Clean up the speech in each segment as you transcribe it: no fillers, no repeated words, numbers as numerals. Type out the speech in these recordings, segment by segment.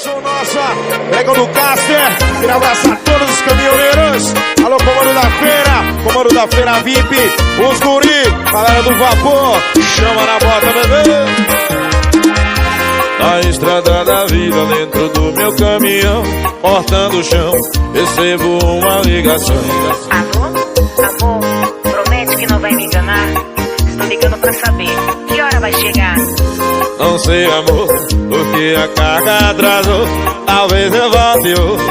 som nossa, pega do Caster. Queria abraçar todos os caminhoneiros. Alô, comando da feira VIP, os guri, galera do vapor, chama na bota, bebê. Na estrada da vida, dentro do meu caminhão, cortando o chão, recebo uma ligação. Alô, amor, promete que não vai me enganar. Estou ligando pra saber que hora vai chegar. Não sei, amor, porque a carga atrasou. Talvez eu volte hoje,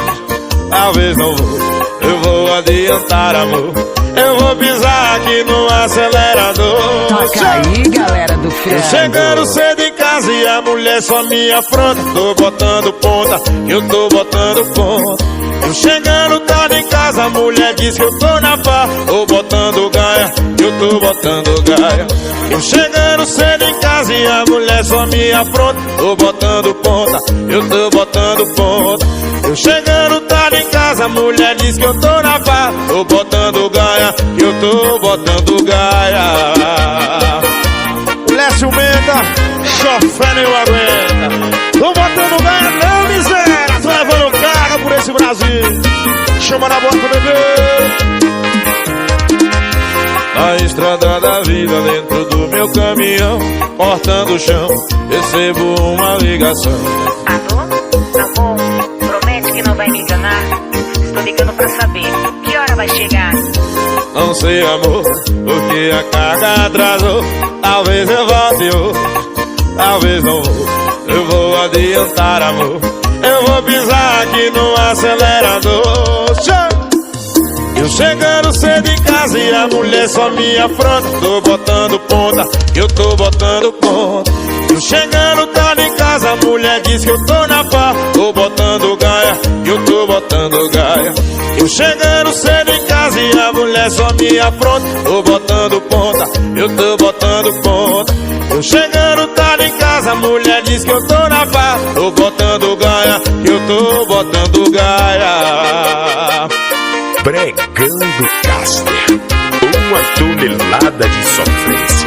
talvez não vou. Eu vou adiantar, amor, eu vou pisar aqui no acelerador. Toca aí, galera do Frango. Chegando cedo em casa e a mulher só me afronta. Tô botando ponta, eu tô botando ponta. Eu chegando tarde em casa, a mulher diz que eu tô na pá. Tô botando gaia, eu tô botando gaia. Eu chegando cedo em casa e a mulher só me afronta. Tô botando ponta, eu tô botando ponta. Eu chegando tarde em casa, a mulher diz que eu tô na pá. Tô botando gaia, eu tô botando gaia. Lécio Menda, chofé nem aguenta. Tô botando gaia não, miséria. Tô levando carga por esse Brasil. Chama na bota, bebê. Na estrada da vida, dentro do meu caminhão, cortando o chão, recebo uma ligação. Alô, amor, promete que não vai me enganar. Estou ligando pra saber que hora vai chegar. Não sei, amor, porque a carga atrasou. Talvez eu volte hoje, talvez não vou. Eu vou adiantar, amor, eu vou pisar aqui no acelerador. Eu chegando cedo em casa e a mulher só me afronta. Tô botando ponta, eu tô botando ponta. Eu chegando tarde em casa, a mulher diz que eu tô na pá. Tô botando gaia, eu tô botando gaia. Eu chegando cedo em casa e a mulher só me afronta. Tô botando ponta, eu tô botando ponta. Eu chegando tarde em casa, a mulher diz que eu tô na pá. Tô botando gaia, eu tô botando gaia. Pregando Caster, uma tonelada de sofrência.